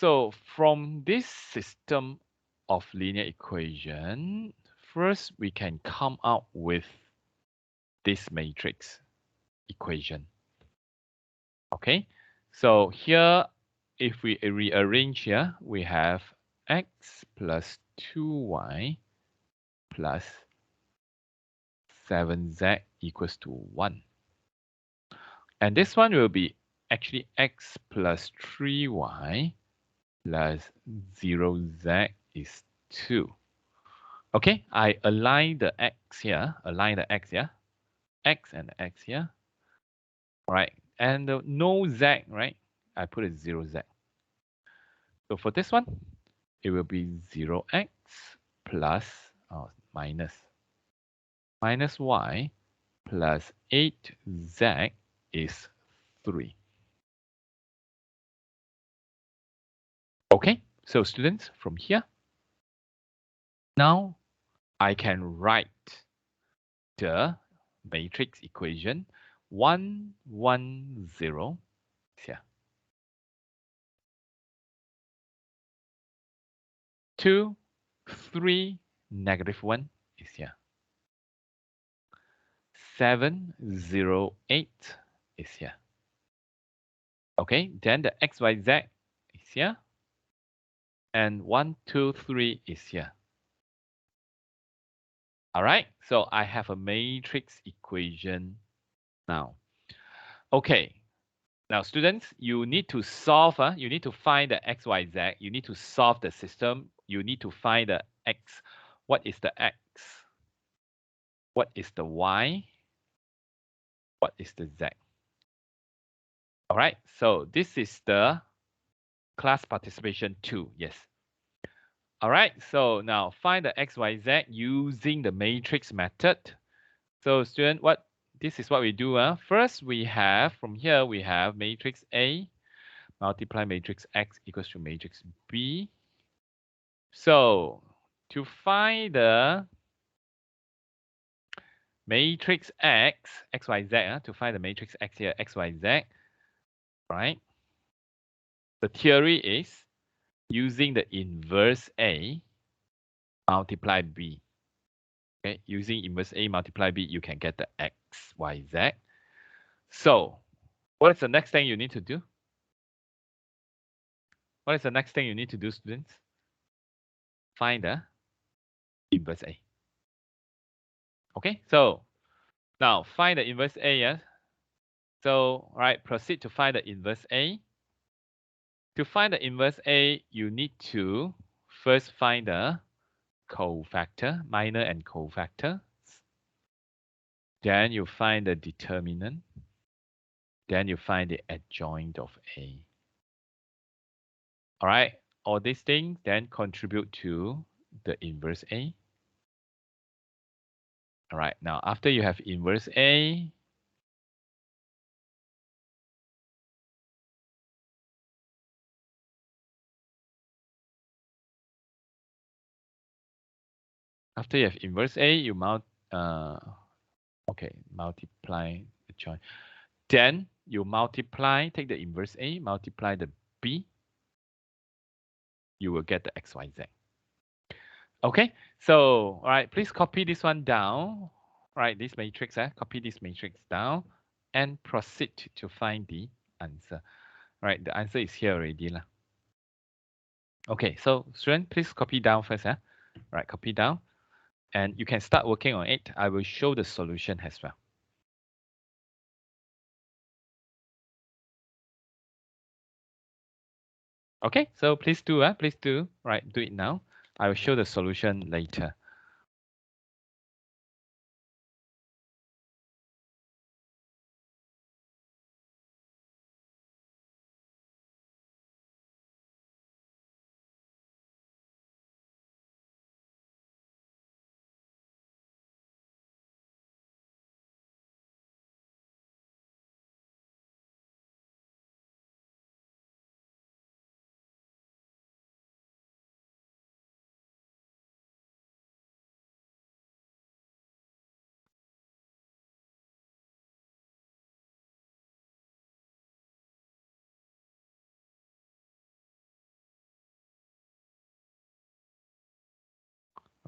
So from this system of linear equation, first we can come up with this matrix equation. Okay, so here, if we rearrange here, we have x plus 2y plus 7z equals to 1. And this one will be actually x plus 3y plus 0z is 2. Okay, I align the x here, x and x here. All right, and no z, right? I put a 0z. So for this one, it will be 0x plus minus y plus 8z is 3. Okay, so students, from here, now I can write the matrix equation 1, 1, 0 here. 2, 3, negative 1 is here. 7, 0, 8 is here. Okay, then the x, y, z is here. And 1, 2, 3 is here. All right, so I have a matrix equation now. Okay, now students, you need to solve, you need to find the x, y, z. You need to solve the system. You need to find the x. What is the x? What is the y? What is the z? All right, so this is the class participation 2, yes. All right, so now find the x, y, z using the matrix method. So student, this is what we do. First, we have, from here, we have matrix A multiply matrix X equals to matrix B. So to find the matrix X, y, z, to find the matrix X here, x, y, z, right? The theory is using the inverse A multiply B. Okay, using inverse A multiply B, you can get the X, Y, Z. So what is the next thing you need to do? What is the next thing you need to do, students? Find the inverse A. Okay, so now find the inverse A, yes? So, right, proceed to find the inverse A. To find the inverse A, you need to first find the cofactor, minor and cofactor. Then you find the determinant. Then you find the adjoint of A. All right, all these things then contribute to the inverse A. All right, now after you have inverse A, after you have inverse A, you multiply adjoint. Then you multiply, take the inverse A, multiply the B, you will get the X, Y, Z. Okay, so all right, please copy this one down. Right, this matrix, copy this matrix down and proceed to find the answer. Right, the answer is here already lah. Okay, so student, please copy down first. Right, copy down. And you can start working on it. I will show the solution as well. Okay, so please do, right, do it now. I will show the solution later.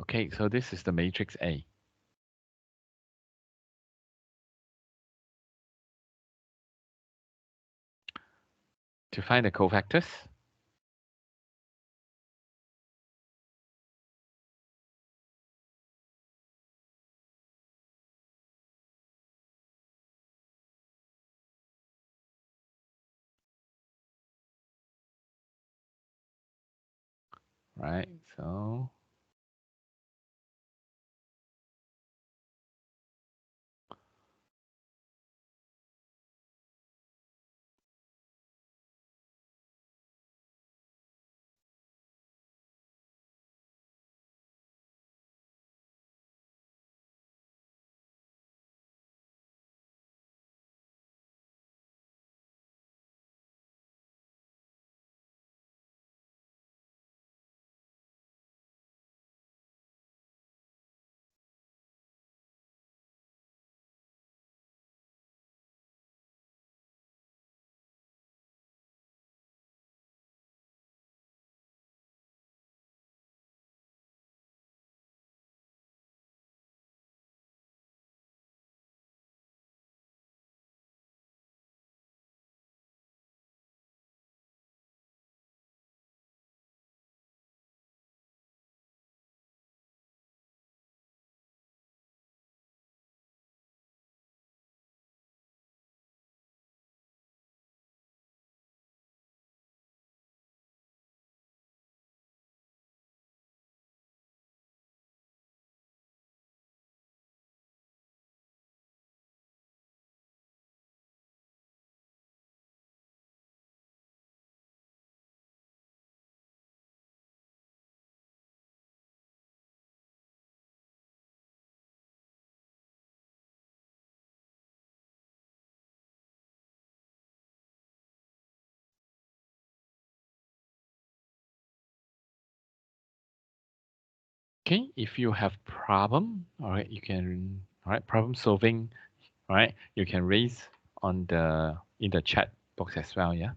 Okay, so this is the matrix A. To find the cofactors, right? So okay, if you have problem, all right, you can, all right, problem solving, all right, you can raise on the in the chat box as well, yeah.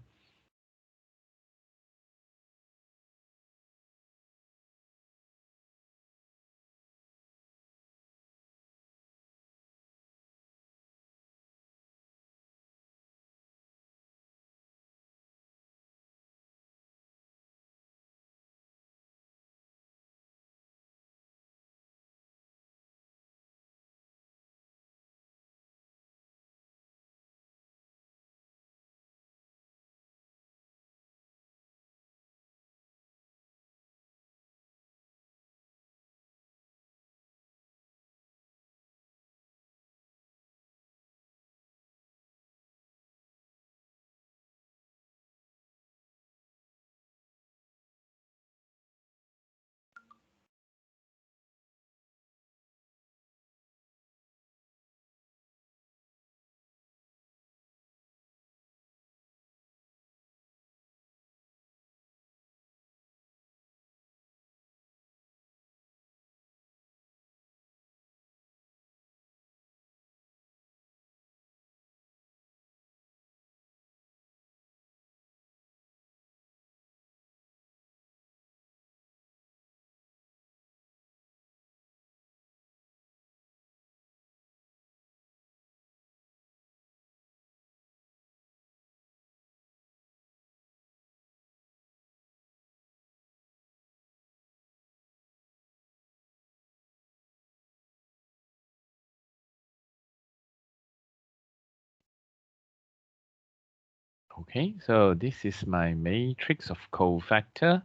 Okay, so this is my matrix of cofactor.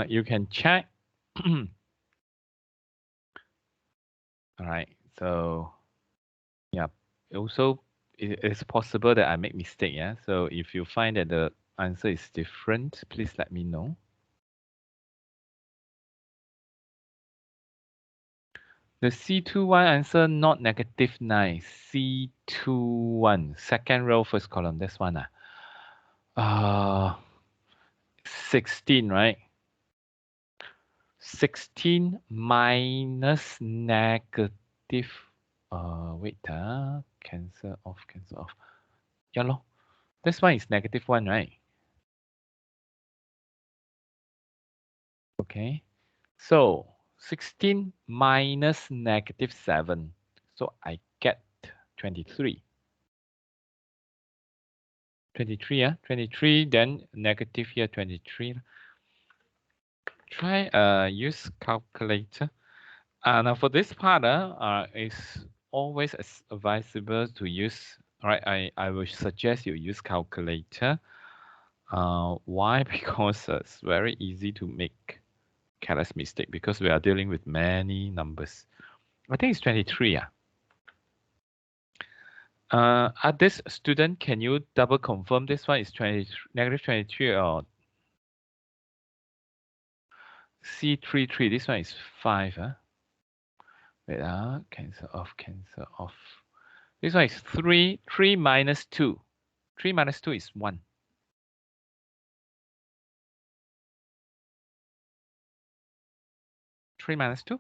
You can check. All right, so yeah, also it's possible that I make mistake, yeah. So if you find that the answer is different, please let me know. The C21 answer not -9. C21, second row, first column. That's one. 16, right? 16 minus negative. Wait, cancel off, cancel off. Yeah, lor. This one is -1, right? Okay. So 16 minus negative 7. So I get 23. 23, yeah? 23, then negative here, 23. Try use calculator. Now for this part, it's always advisable to use, right? I will suggest you use calculator. Why? Because it's very easy to make careless mistake because we are dealing with many numbers. I think it's 23, yeah. At this student, can you double confirm this one is negative 23 or C33? This one is 5, huh? Wait, cancel off, cancel off. This one is 3, 3 minus 2. 3 minus 2 is 1. 3 minus 2?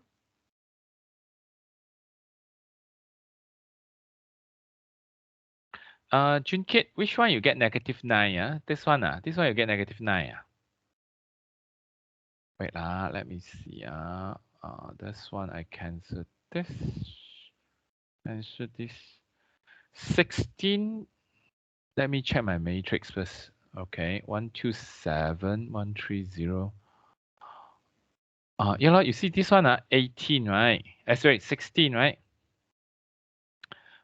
Junkit, which one you get negative 9? Yeah? This one, this one you get negative 9. Wait, let me see. This one I cancel this. Cancel this. 16. Let me check my matrix first. Okay, 127, 130. Yeah, you see this one, 18, right? Sorry, 16, right?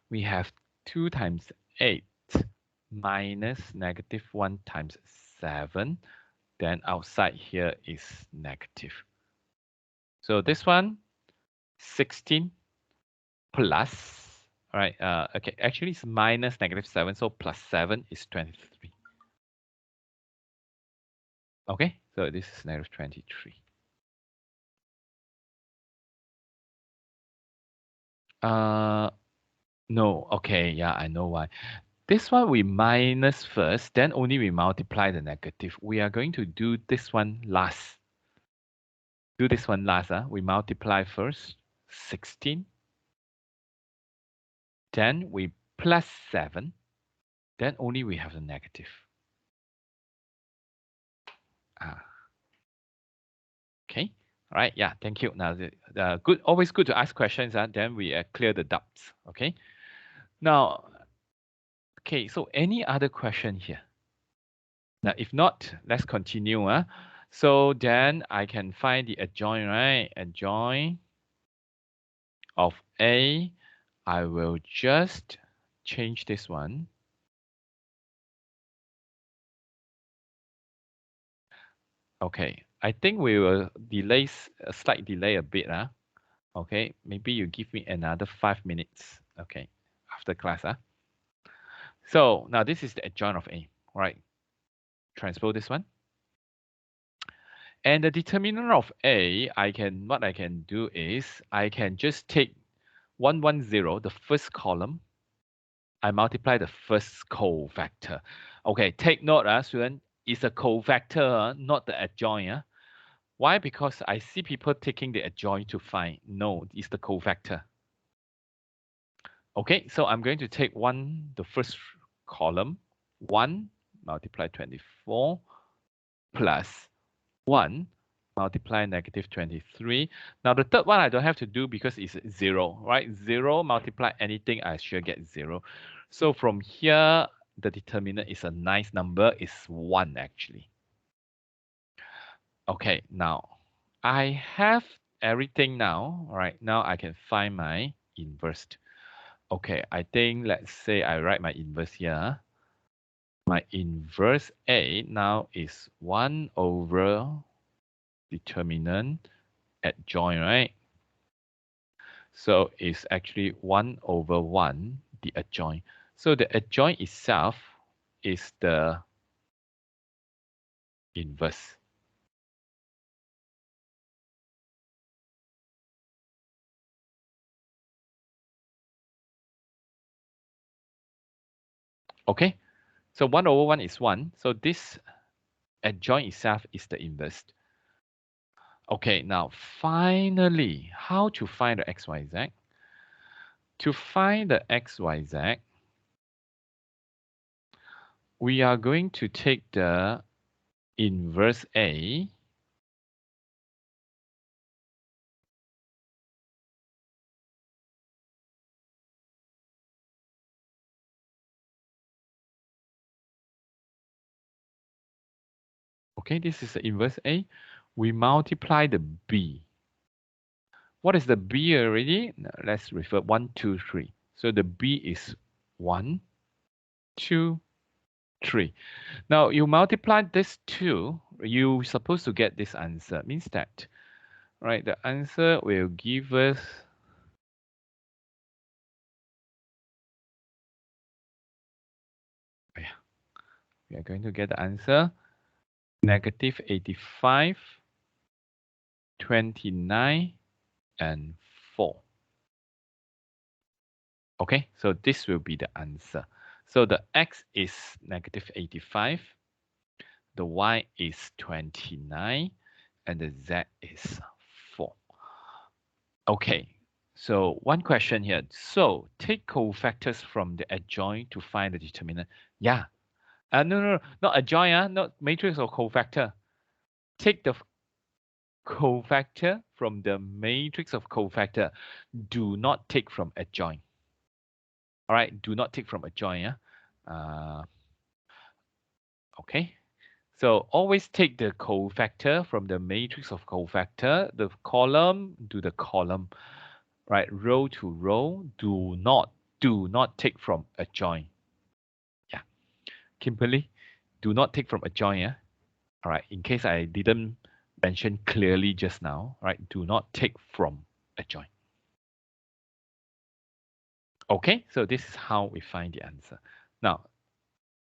We have 2 times 8 minus negative 1 times 7. Then outside here is negative. So this one, 16 plus, all right, okay, actually it's minus negative 7, so plus 7 is 23. Okay, so this is negative 23. No, okay, yeah, I know why. This one we minus first, then only we multiply the negative. We are going to do this one last. Do this one last. We multiply first, 16. Then we plus 7. Then only we have the negative. Okay. All right. Yeah. Thank you. Now, good. Always good to ask questions. Then we clear the doubts. Okay. Now, okay. So, any other question here? Now, if not, let's continue. So then I can find the adjoint, right? Adjoint of A. I will just change this one. Okay. I think we will delay a slight delay a bit. Okay. Maybe you give me another 5 minutes. Okay. After class. So now this is the adjoint of A, right? Transpose this one. And the determinant of A, what I can do is I can just take 110, the first column. I multiply the first cofactor. Okay, take note, student, it's a cofactor, not the adjoint. Why? Because I see people taking the adjoint to find. No, it's the cofactor. Okay, so I'm going to take the first column, 1 multiply 24 plus 1 multiply negative 23. Now the third one I don't have to do because it's 0, right? 0 multiply anything, I should get 0. So from here, the determinant is a nice number, it's 1 actually. Okay, now I have everything now. All right, now I can find my inverse. Okay, I think let's say I write my inverse here. My inverse A now is 1 over determinant adjoint, right? So it's actually 1 over 1, the adjoint. So the adjoint itself is the inverse. Okay, so 1 over 1 is 1. So this adjoint itself is the inverse. Okay, now finally, how to find the xyz? To find the xyz, we are going to take the inverse A Okay, this is the inverse A. We multiply the B. What is the B already? Now, let's refer 1, 2, 3. So the B is 1, 2, 3. Now you multiply this 2, you're supposed to get this answer. Means that, right? The answer will give us we are going to get the answer negative 85, 29, and 4. Okay, so this will be the answer. So the X is negative 85, the Y is 29, and the Z is 4. Okay, so one question here. So take cofactors from the adjoint to find the determinant. Yeah. No, not adjoint, not matrix or cofactor. Take the cofactor from the matrix of cofactor. Do not take from adjoint. All right, do not take from adjoint. Okay, so always take the cofactor from the matrix of cofactor, the column to the column, right? Row to row. Do not take from adjoint. Yeah, Kimberly, do not take from adjoint. Yeah. All right. In case I didn't mention clearly just now, right? Do not take from adjoint. Okay, so this is how we find the answer. Now,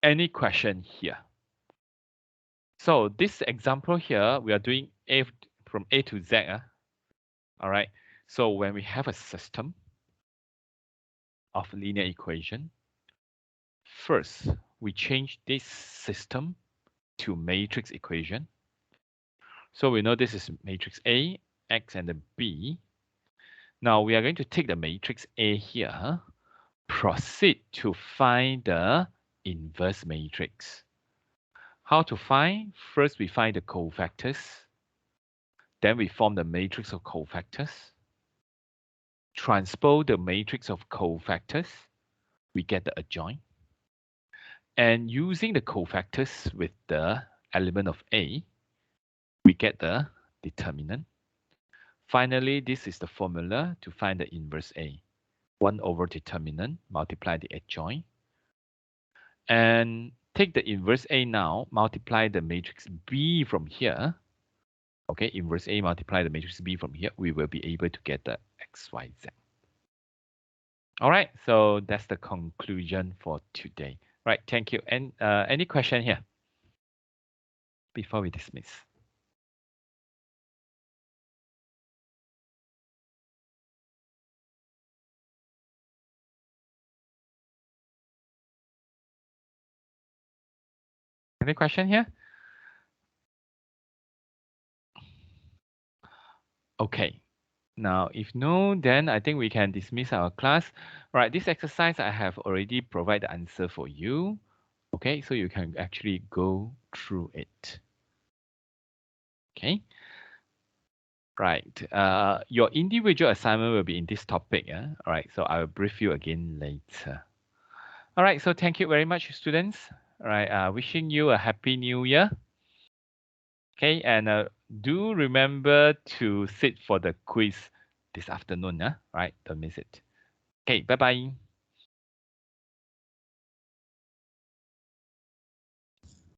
any question here? So this example here, we are doing A from A to Z. All right. So when we have a system of linear equation, first we change this system to matrix equation. So we know this is matrix A, X, and the B. Now we are going to take the matrix A here, proceed to find the inverse matrix. How to find? First, we find the cofactors. Then we form the matrix of cofactors. Transpose the matrix of cofactors. We get the adjoint. And using the cofactors with the element of A, we get the determinant. Finally, this is the formula to find the inverse A. 1 over determinant, multiply the adjoint. And take the inverse A now, multiply the matrix B from here. Okay, inverse A multiply the matrix B from here, we will be able to get the X, Y, Z. All right, so that's the conclusion for today. Right, thank you. And any question here before we dismiss? Any question here? Okay. Now, if no, then I think we can dismiss our class. Right, this exercise I have already provided the answer for you. Okay, so you can actually go through it. Okay. Right. Your individual assignment will be in this topic. Yeah. All right. So I will brief you again later. All right. So thank you very much, students. All right. Wishing you a happy new year. Okay. And do remember to sit for the quiz this afternoon. Right. Don't miss it. Okay. Bye bye.